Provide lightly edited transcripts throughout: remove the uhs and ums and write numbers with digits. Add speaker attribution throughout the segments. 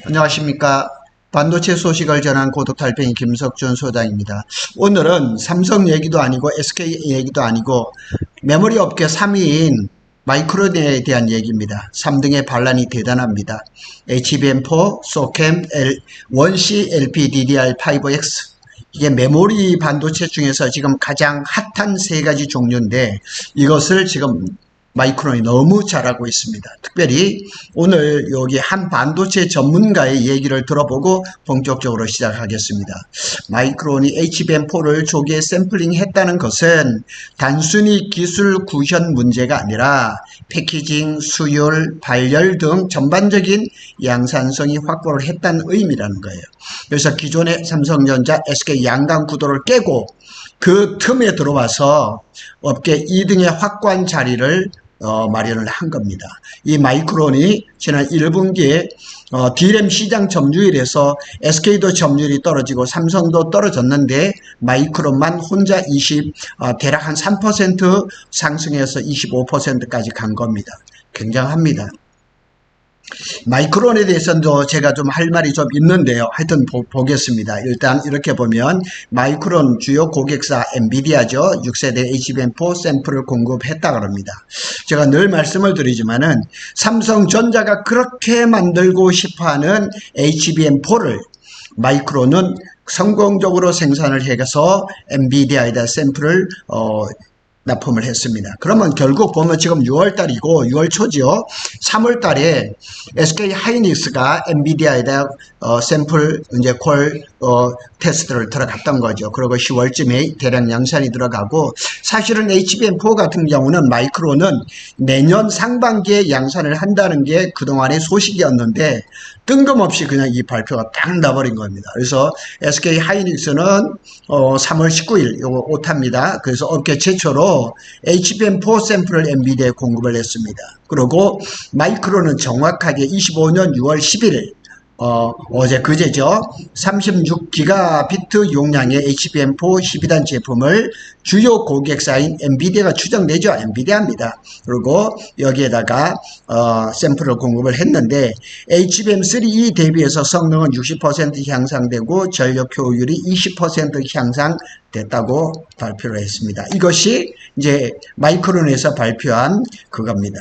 Speaker 1: 안녕하십니까. 반도체 소식을 전한 고독달팽이 김석준 소장입니다. 오늘은 삼성 얘기도 아니고 SK 얘기도 아니고 메모리 업계 3위인 마이크론에 대한 얘기입니다. 3등의 반란이 대단합니다. HBM4, 소캠, 원C, LPDDR5X 이게 메모리 반도체 중에서 지금 가장 핫한 세 가지 종류인데 이것을 지금 마이크론이 너무 잘하고 있습니다. 특별히 오늘 여기 한 반도체 전문가의 얘기를 들어보고 본격적으로 시작하겠습니다. 마이크론이 HBM4를 조기에 샘플링 했다는 것은 단순히 기술 구현 문제가 아니라 패키징, 수율, 발열 등 전반적인 양산성이 확보를 했다는 의미라는 거예요. 그래서 기존의 삼성전자, SK 양강 구도를 깨고 그 틈에 들어와서 업계 2등의 확고한 자리를 마련을 한 겁니다. 이 마이크론이 지난 1분기에 D램 시장 점유율에서 SK도 점유율이 떨어지고 삼성도 떨어졌는데 마이크론만 혼자 대략 한 3% 상승해서 25%까지 간 겁니다. 굉장합니다. 마이크론에 대해서는 제가 좀 할 말이 좀 있는데요. 하여튼 보겠습니다. 일단 이렇게 보면 마이크론 주요 고객사 엔비디아죠. 6세대 HBM4 샘플을 공급했다 그럽니다. 제가 늘 말씀을 드리지만은 삼성전자가 그렇게 만들고 싶어하는 HBM4를 마이크론은 성공적으로 생산을 해서 엔비디아에다 샘플을 납품을 했습니다. 그러면 결국 보면 지금 6월달이고 6월 초죠. 3월달에 SK 하이닉스가 엔비디아에다 샘플 이제 콜 테스트를 들어갔던 거죠. 그리고 10월쯤에 대량 양산이 들어가고 사실은 HBM4 같은 경우는 마이크론은 내년 상반기에 양산을 한다는 게 그동안의 소식이었는데 뜬금없이 그냥 이 발표가 딱 나버린 겁니다. 그래서 SK 하이닉스는 3월 19일 요거 오타입니다. 그래서 업계 최초로 HBM4 샘플을 엔비디아에 공급을 했습니다. 그리고 마이크론은 정확하게 25년 6월 11일 어제 그제죠. 36기가비트 용량의 HBM4 12단 제품을 주요 고객사인 엔비디아가 추정되죠. 엔비디아입니다. 그리고 여기에다가 샘플을 공급을 했는데 HBM3E 대비해서 성능은 60% 향상되고 전력 효율이 20% 향상됐다고 발표를 했습니다. 이것이 이제 마이크론에서 발표한 그겁니다.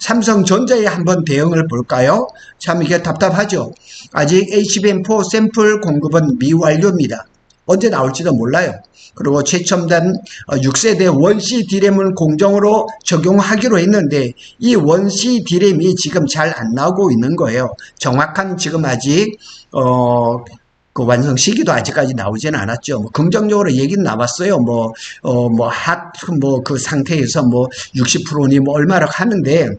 Speaker 1: 삼성전자에 한번 대응을 볼까요? 참 이게 답답하죠. 아직 HBM4 샘플 공급은 미완료입니다. 언제 나올지도 몰라요. 그리고 최첨단 6세대 원C D램을 공정으로 적용하기로 했는데 이 원C D램이 지금 잘 안 나오고 있는 거예요. 정확한 지금 아직 그 완성 시기도 아직까지 나오지는 않았죠. 뭐 긍정적으로 얘기는 나왔어요. 그 상태에서 60%니 얼마를 하는데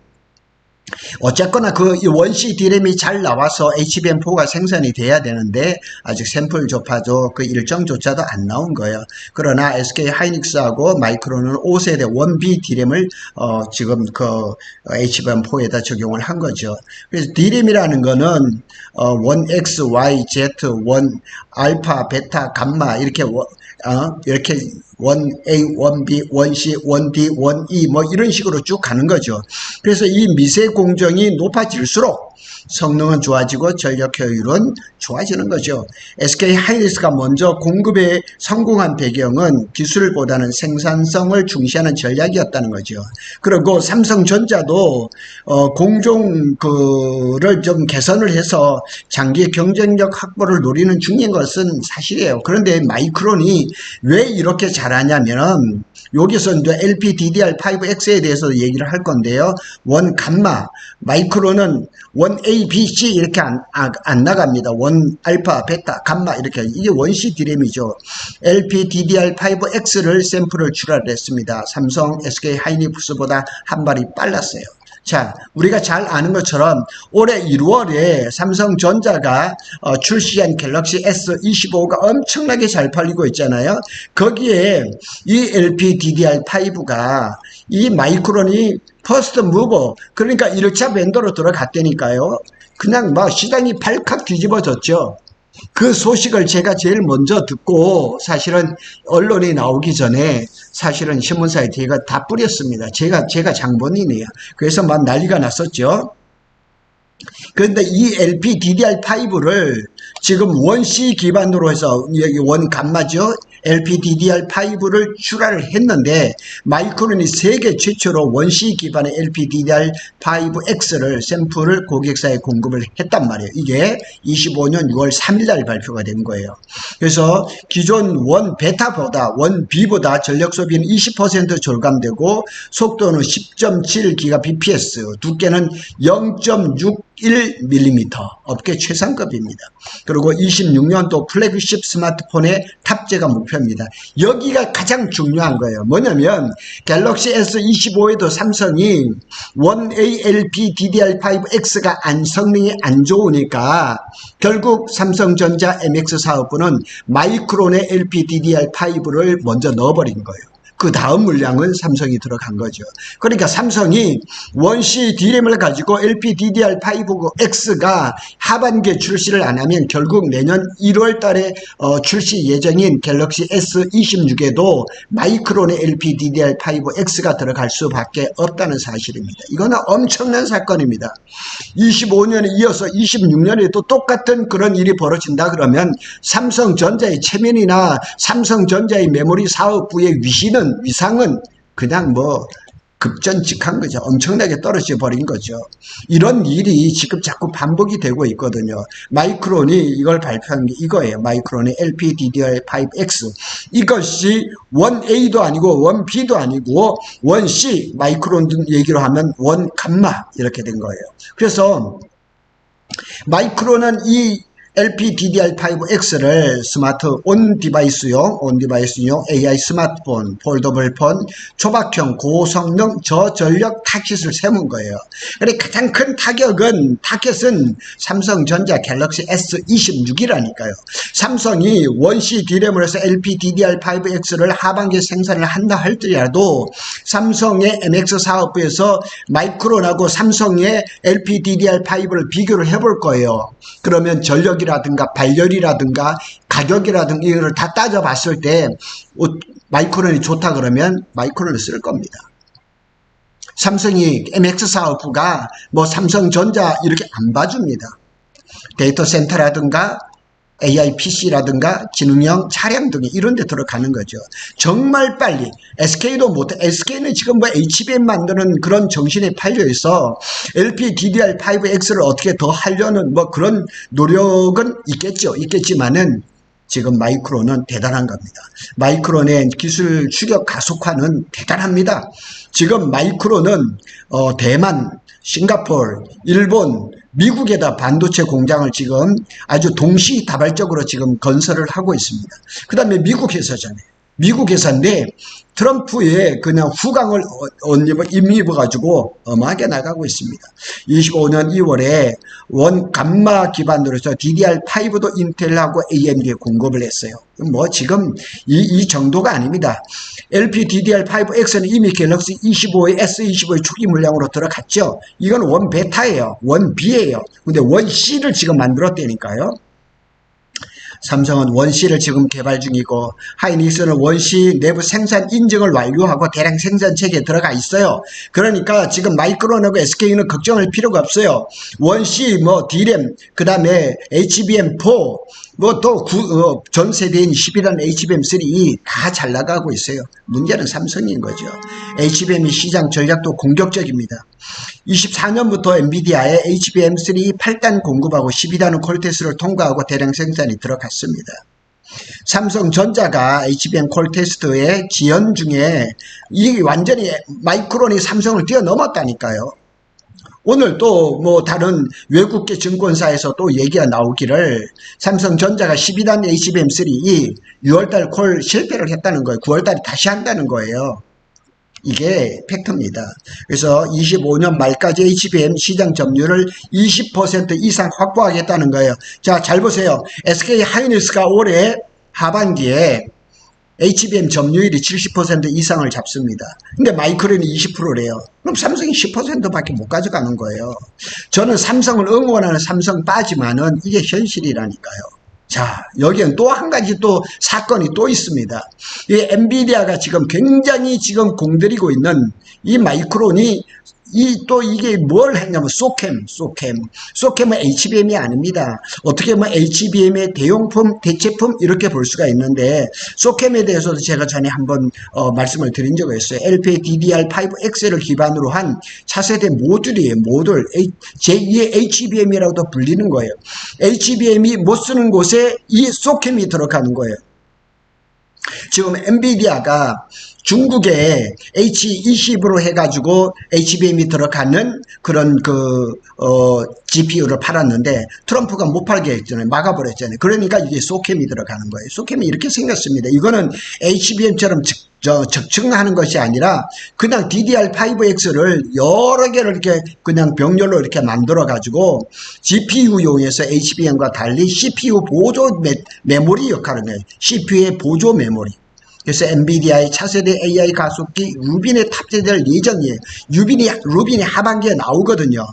Speaker 1: 어쨌거나 그 원C D램이 잘 나와서 HBM4가 생산이 돼야 되는데 아직 샘플 조파도 그 일정조차도 안 나온 거예요. 그러나 SK 하이닉스하고 마이크론은 5세대 1B D램을 지금 그 HBM4에다 적용을 한 거죠. 그래서 D램이라는 거는 1X, Y, Z, 1 알파, 베타, 감마 이렇게 1A, 1B, 1C, 1D, 1E 이런 식으로 쭉 가는 거죠. 그래서 이 미세 공정이 높아질수록 성능은 좋아지고 전력 효율은 좋아지는 거죠. SK 하이닉스가 먼저 공급에 성공한 배경은 기술보다는 생산성을 중시하는 전략이었다는 거죠. 그리고 삼성전자도 공정을 좀 개선을 해서 장기 경쟁력 확보를 노리는 중인 것은 사실이에요. 그런데 마이크론이 왜 이렇게 잘하냐면 여기서 이제 LPDDR5X에 대해서 얘기를 할 건데요. 1 감마, 마이크론은 1A, B, C 이렇게 안 나갑니다. 1 알파, 베타, 감마 이렇게 이게 원C D램이죠. LPDDR5X를 샘플을 출하를 했습니다. 삼성, SK 하이닉스보다 한 발이 빨랐어요. 자, 우리가 잘 아는 것처럼 올해 1월에 삼성전자가 출시한 갤럭시 S25가 엄청나게 잘 팔리고 있잖아요. 거기에 이 LPDDR5가 이 마이크론이 퍼스트 무버, 그러니까 1차 벤더로 들어갔다니까요. 그냥 시장이 발칵 뒤집어졌죠. 그 소식을 제가 제일 먼저 듣고 사실은 언론에 나오기 전에 사실은 신문사에 제가 다 뿌렸습니다. 제가 장본인이에요. 그래서 막 난리가 났었죠. 그런데 이 LPDDR5를 지금 원C 기반으로 해서 여기 원 감마죠. LPDDR5를 출하를 했는데 마이크론이 세계 최초로 원C 기반의 LPDDR5X를 샘플을 고객사에 공급을 했단 말이에요. 이게 25년 6월 3일 날 발표가 된 거예요. 그래서 기존 원 베타보다 원 B보다 전력 소비는 20% 절감되고 속도는 10.7GBps, 두께는 0.61mm, 업계 최상급입니다. 그리고 26년도 플래그십 스마트폰의 탑재가 목표입니다. 여기가 가장 중요한 거예요. 뭐냐면 갤럭시 S25에도 삼성이 원 ALP DDR5X가 성능이 안 좋으니까 결국 삼성전자 MX 사업부는 마이크론의 LPDDR5를 먼저 넣어버린 거예요. 그 다음 물량은 삼성이 들어간 거죠. 그러니까 삼성이 원C D램을 가지고 LPDDR5X가 하반기에 출시를 안 하면 결국 내년 1월 달에 출시 예정인 갤럭시 S26에도 마이크론의 LPDDR5X가 들어갈 수밖에 없다는 사실입니다. 이거는 엄청난 사건입니다. 25년에 이어서 26년에도 똑같은 그런 일이 벌어진다 그러면 삼성전자의 체면이나 삼성전자의 메모리 사업부의 위상은 그냥 뭐 급전직한 거죠. 엄청나게 떨어져 버린 거죠. 이런 일이 지금 자꾸 반복이 되고 있거든요. 마이크론이 이걸 발표한 게 이거예요. 마이크론의 LPDDR5X. 이것이 원 A도 아니고 원 B도 아니고 원 C, 마이크론 얘기로 하면 원 감마 이렇게 된 거예요. 그래서 마이크론은 이 LPDDR5X를 스마트 온디바이스용 AI 스마트폰, 폴더블폰, 초박형 고성능 저전력 타깃을 세운 거예요. 그래 가장 큰 타겟은 삼성전자 갤럭시 S26이라니까요. 삼성이 원C D램을 해서 LPDDR5X를 하반기에 생산을 한다 할지라도 삼성의 MX 사업부에서 마이크론하고 삼성의 LPDDR5를 비교를 해볼 거예요. 그러면 전력이라든가 발열이라든가 가격이라든가 이거를 다 따져봤을 때 마이크론이 좋다 그러면 마이크론을 쓸 겁니다. 삼성이 MX 사업부가 뭐 삼성전자 이렇게 안 봐줍니다. 데이터 센터라든가 AI PC라든가 기능형 차량 등이 이런 데 들어가는 거죠. 정말 빨리 SK도 못해. SK는 지금 뭐 HBM 만드는 그런 정신에 팔려 있어. LPDDR5X를 어떻게 더 하려는 뭐 그런 노력은 있겠지만은 지금 마이크론은 대단한 겁니다. 마이크론의 기술 추격 가속화는 대단합니다. 지금 마이크론은 대만, 싱가포르, 일본, 미국에다 반도체 공장을 지금 아주 동시다발적으로 지금 건설을 하고 있습니다. 그 다음에 미국 회사잖아요. 미국 회사인데 트럼프의 그냥 후광을 임입어가지고 엄하게 나가고 있습니다. 25년 2월에 원 감마 기반으로 해서 DDR5도 인텔하고 AMD에 공급을 했어요. 뭐 지금 이 정도가 아닙니다. LPDDR5X는 이미 갤럭시 25의 S25의 초기 물량으로 들어갔죠. 이건 원 베타예요. 원 B예요. 근데 원 C를 지금 만들었다니까요. 삼성은 원C를 지금 개발 중이고 하이닉스는 원C 내부 생산 인증을 완료하고 대량 생산 체계에 들어가 있어요. 그러니까 지금 마이크론하고 SK는 걱정할 필요가 없어요. 원C 뭐 D램 그 다음에 HBM4 뭐 또 전 세대인 11한 HBM3 다 잘 나가고 있어요. 문제는 삼성인 거죠. HBM 시장 전략도 공격적입니다. 24년부터 엔비디아에 HBM3 8단 공급하고 12단은 콜테스트를 통과하고 대량 생산이 들어갔습니다. 삼성전자가 HBM 콜테스트의 지연 중에 이 완전히 마이크론이 삼성을 뛰어넘었다니까요. 오늘 또 뭐 다른 외국계 증권사에서 또 얘기가 나오기를 삼성전자가 12단 HBM3 6월달 콜 실패를 했다는 거예요. 9월달에 다시 한다는 거예요. 이게 팩트입니다. 그래서 25년 말까지 HBM 시장 점유율을 20% 이상 확보하겠다는 거예요. 자, 잘 보세요. SK 하이닉스가 올해 하반기에 HBM 점유율이 70% 이상을 잡습니다. 근데 마이크론이 20%래요. 그럼 삼성이 10%밖에 못 가져가는 거예요. 저는 삼성을 응원하는 삼성 빠지만은 이게 현실이라니까요. 자, 여기엔 또 한 가지 또 사건이 또 있습니다. 이 엔비디아가 지금 굉장히 지금 공들이고 있는 이 마이크론이 또 이게 뭘 했냐면, 소캠은 HBM이 아닙니다. 어떻게 보면 HBM의 대용품, 대체품, 이렇게 볼 수가 있는데, 소캠에 대해서도 제가 전에 한번, 말씀을 드린 적이 있어요. LPDDR5X를 기반으로 한 차세대 모듈이에요, 모듈. 제2의 HBM이라고도 불리는 거예요. HBM이 못 쓰는 곳에 이 소캠이 들어가는 거예요. 지금 엔비디아가 중국에 H20으로 해가지고 HBM이 들어가는 그런 GPU를 팔았는데 트럼프가 못 팔게 했잖아요. 막아버렸잖아요. 그러니까 이게 소캠이 들어가는 거예요. 소캠이 이렇게 생겼습니다. 이거는 HBM처럼 적층하는 것이 아니라 그냥 DDR5X를 여러 개를 이렇게 그냥 병렬로 이렇게 만들어 가지고 GPU용에서 HBM과 달리 CPU 보조 메모리 역할을 해요. CPU의 보조 메모리. 그래서 엔비디아의 차세대 AI 가속기 루빈에 탑재될 예정이에요. 루빈이 하반기에 나오거든요.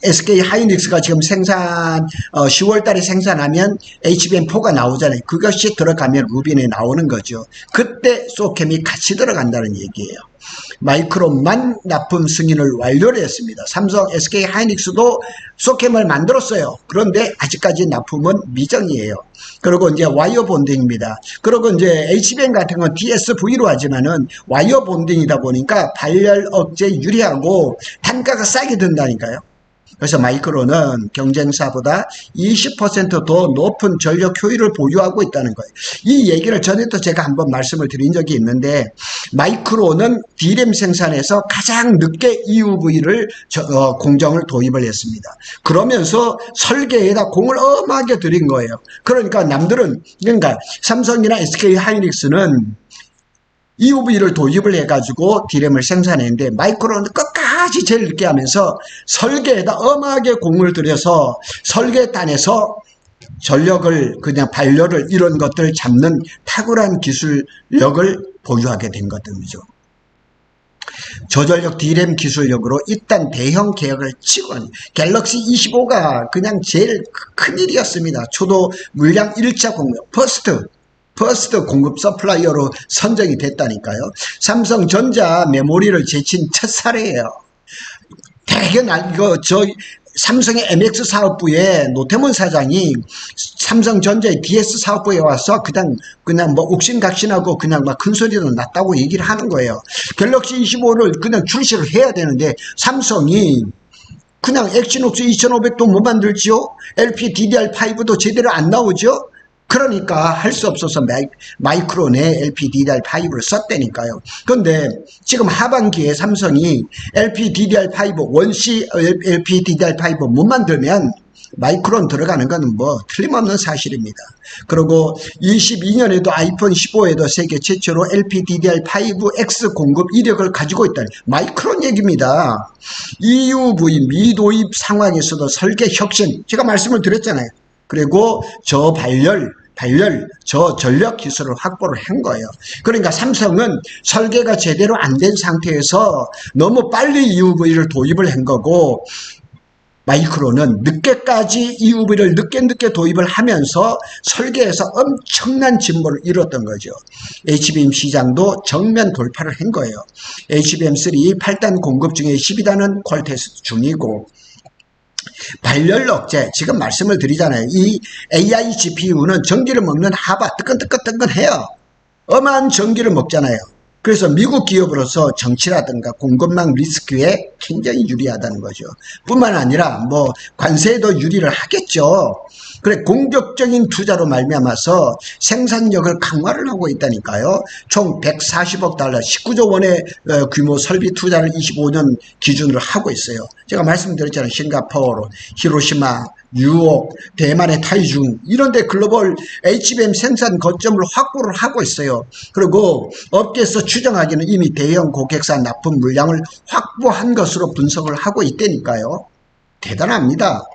Speaker 1: SK 하이닉스가 지금 10월 달에 생산하면 HBM4가 나오잖아요. 그것이 들어가면 루빈에 나오는 거죠. 그때 소캠이 같이 들어간다는 얘기예요. 마이크론만 납품 승인을 완료를 했습니다. 삼성, SK 하이닉스도 소캠을 만들었어요. 그런데 아직까지 납품은 미정이에요. 그리고 이제 와이어 본딩입니다. 그리고 이제 HBM 같은 건 DSV로 하지만은 와이어 본딩이다 보니까 발열 억제 유리하고 단가가 싸게 든다니까요. 그래서 마이크론은 경쟁사보다 20% 더 높은 전력 효율을 보유하고 있다는 거예요. 이 얘기를 전에도 제가 한번 말씀을 드린 적이 있는데, 마이크론은 D램 생산에서 가장 늦게 EUV를 공정을 도입을 했습니다. 그러면서 설계에다 공을 엄하게 들인 거예요. 그러니까 삼성이나 SK 하이닉스는 EUV를 도입을 해가지고 D램을 생산했는데, 마이크론은 끝까지 제일 늦게 하면서 설계에다 엄하게 공을 들여서 설계단에서 전력을 그냥 발열을 이런 것들 잡는 탁월한 기술력을 보유하게 된 것들이죠. 저전력 D램 기술력으로 일단 대형 계약을 치고, 갤럭시 25가 그냥 제일 큰일이었습니다. 초도 물량 1차 공급, 퍼스트 공급 서플라이어로 선정이 됐다니까요. 삼성전자 메모리를 제친 첫 사례예요. 되게 삼성의 MX 사업부에 노태문 사장이 삼성전자의 DS 사업부에 와서 그냥 뭐 옥신각신하고 그냥 막 큰 소리도 났다고 얘기를 하는 거예요. 갤럭시 25를 그냥 출시를 해야 되는데 삼성이 그냥 엑시녹스 2500도 못 만들지요? LPDDR5도 제대로 안 나오죠? 그러니까 할 수 없어서 마이크론에 LPDDR5를 썼다니까요. 그런데 지금 하반기에 삼성이 LPDDR5, 원시 LPDDR5 못 만들면 마이크론 들어가는 것은 뭐 틀림없는 사실입니다. 그리고 22년에도 아이폰 15에도 세계 최초로 LPDDR5X 공급 이력을 가지고 있다는 마이크론 얘기입니다. EUV 미도입 상황에서도 설계 혁신, 제가 말씀을 드렸잖아요. 그리고 저전력 기술을 확보를 한 거예요. 그러니까 삼성은 설계가 제대로 안 된 상태에서 너무 빨리 EUV를 도입을 한 거고, 마이크론은 늦게까지 EUV를 늦게 도입을 하면서 설계에서 엄청난 진보를 이뤘던 거죠. HBM 시장도 정면 돌파를 한 거예요. HBM3 8단 공급 중에 12단은 퀄테스트 중이고, 발열 억제, 지금 말씀을 드리잖아요. 이 AI GPU는 전기를 먹는 하바, 뜨끈뜨끈해요. 어마한 전기를 먹잖아요. 그래서 미국 기업으로서 정치라든가 공급망 리스크에 굉장히 유리하다는 거죠. 뿐만 아니라 뭐 관세에도 유리를 하겠죠. 그래, 공격적인 투자로 말미암아서 생산력을 강화를 하고 있다니까요. 총 140억 달러, 19조 원의 규모 설비 투자를 25년 기준으로 하고 있어요. 제가 말씀드렸잖아요. 싱가포르, 히로시마, 뉴욕, 대만의 타이중, 이런 데 글로벌 HBM 생산 거점을 확보를 하고 있어요. 그리고 업계에서 추정하기는 이미 대형 고객사 납품 물량을 확보한 것으로 분석을 하고 있다니까요. 대단합니다.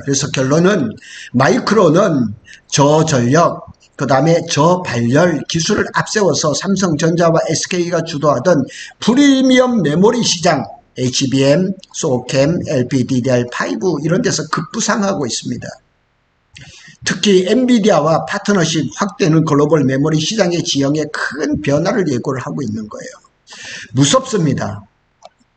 Speaker 1: 그래서 결론은 마이크론은 저전력, 그 다음에 저발열 기술을 앞세워서 삼성전자와 SK가 주도하던 프리미엄 메모리 시장, HBM, 소캠, LPDDR5 이런 데서 급부상하고 있습니다. 특히 엔비디아와 파트너십 확대는 글로벌 메모리 시장의 지형에 큰 변화를 예고를 하고 있는 거예요. 무섭습니다.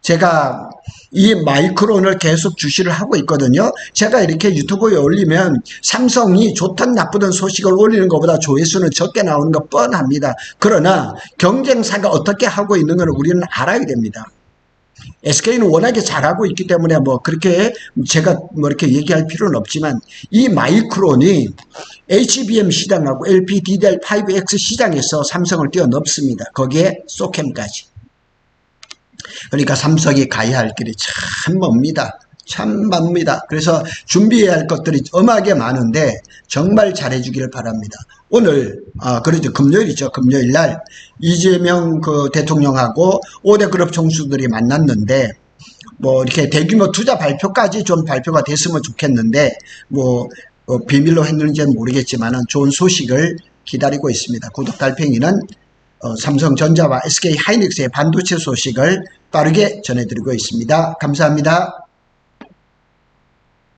Speaker 1: 제가 이 마이크론을 계속 주시를 하고 있거든요. 제가 이렇게 유튜브에 올리면 삼성이 좋든 나쁘든 소식을 올리는 것보다 조회수는 적게 나오는 거 뻔합니다. 그러나 경쟁사가 어떻게 하고 있는 걸 우리는 알아야 됩니다. SK는 워낙에 잘하고 있기 때문에 뭐 그렇게 제가 뭐 이렇게 얘기할 필요는 없지만 이 마이크론이 HBM 시장하고 LPDDR5X 시장에서 삼성을 뛰어넘습니다. 거기에 소캠까지. 그러니까 삼성이 가야 할 길이 참 멉니다. 참 멉니다. 그래서 준비해야 할 것들이 엄하게 많은데 정말 잘해주기를 바랍니다. 오늘 그러죠. 금요일이죠. 금요일 날 이재명 그 대통령하고 5대 그룹 총수들이 만났는데 뭐 이렇게 대규모 투자 발표까지 좀 발표가 됐으면 좋겠는데 뭐 비밀로 했는지는 모르겠지만 좋은 소식을 기다리고 있습니다. 구독 달팽이는 삼성전자와 SK 하이닉스의 반도체 소식을 빠르게 전해드리고 있습니다. 감사합니다.